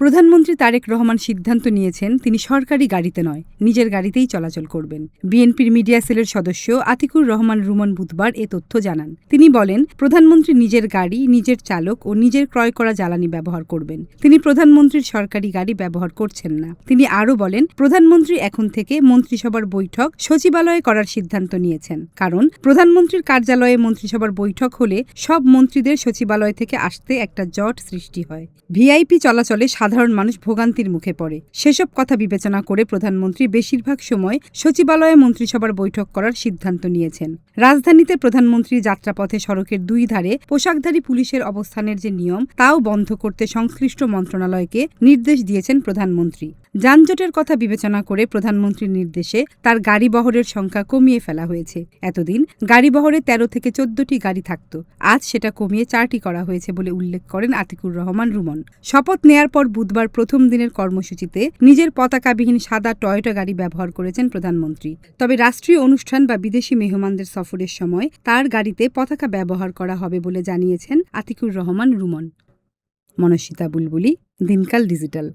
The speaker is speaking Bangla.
প্রধানমন্ত্রী তারেক রহমান সিদ্ধান্ত নিয়েছেন তিনি সরকারি গাড়িতে নয়, নিজের গাড়িতেই চলাচল করবেন। বিএনপির মিডিয়া সেলের সদস্য আতিকুর রহমান রুমন বুধবার এ তথ্য জানান। তিনি বলেন, প্রধানমন্ত্রী নিজের গাড়ি, নিজের চালক ও নিজের ক্রয় করা জ্বালানি ব্যবহার করবেন। তিনি প্রধানমন্ত্রীর সরকারি গাড়ি ব্যবহার করছেন না। তিনি আরও বলেন, প্রধানমন্ত্রী এখন থেকে মন্ত্রিসভার বৈঠক সচিবালয়ে করার সিদ্ধান্ত নিয়েছেন, কারণ প্রধানমন্ত্রীর কার্যালয়ে মন্ত্রিসভার বৈঠক হলে সব মন্ত্রীদের সচিবালয় থেকে আসতে একটা জট সৃষ্টি হয়। ভিআইপি চলাচলে সাধারণ মানুষ ভোগান্তির মুখে পড়ে। সেসব কথা বিবেচনা করে প্রধানমন্ত্রী বেশিরভাগ সময় সচিবালয়ে মন্ত্রিসভার বৈঠক করার সিদ্ধান্ত নিয়েছেন। রাজধানীতে প্রধানমন্ত্রীর যাত্রাপথে সড়কের দুই ধারে পোশাকধারী পুলিশের অবস্থানের যে নিয়ম, তাও বন্ধ করতে সংশ্লিষ্ট মন্ত্রণালয়কে নির্দেশ দিয়েছেন প্রধানমন্ত্রী। যানজটের কথা বিবেচনা করে প্রধানমন্ত্রীর নির্দেশে তার গাড়ি বহরের সংখ্যা কমিয়ে ফেলা হয়েছে। এতদিন গাড়ি বহরে 13 থেকে 14টি গাড়ি থাকত, আজ সেটা কমিয়ে 4টি করা হয়েছে বলে উল্লেখ করেন আতিকুর রহমান রুমন। শপথ নেয়ার পর বুধবার প্রথম দিনের কর্মসূচিতে নিজের পতাকাবিহীন সাদা টয়োটা গাড়ি ব্যবহার করেছেন প্রধানমন্ত্রী। তবে রাষ্ট্রীয় অনুষ্ঠান বা বিদেশি মেহমানদের সফরের সময় তার গাড়িতে পতাকা ব্যবহার করা হবে বলে জানিয়েছেন আতিকুর রহমান রুমন। মনস্বিতা বুলবুলি, দিনকাল ডিজিটাল।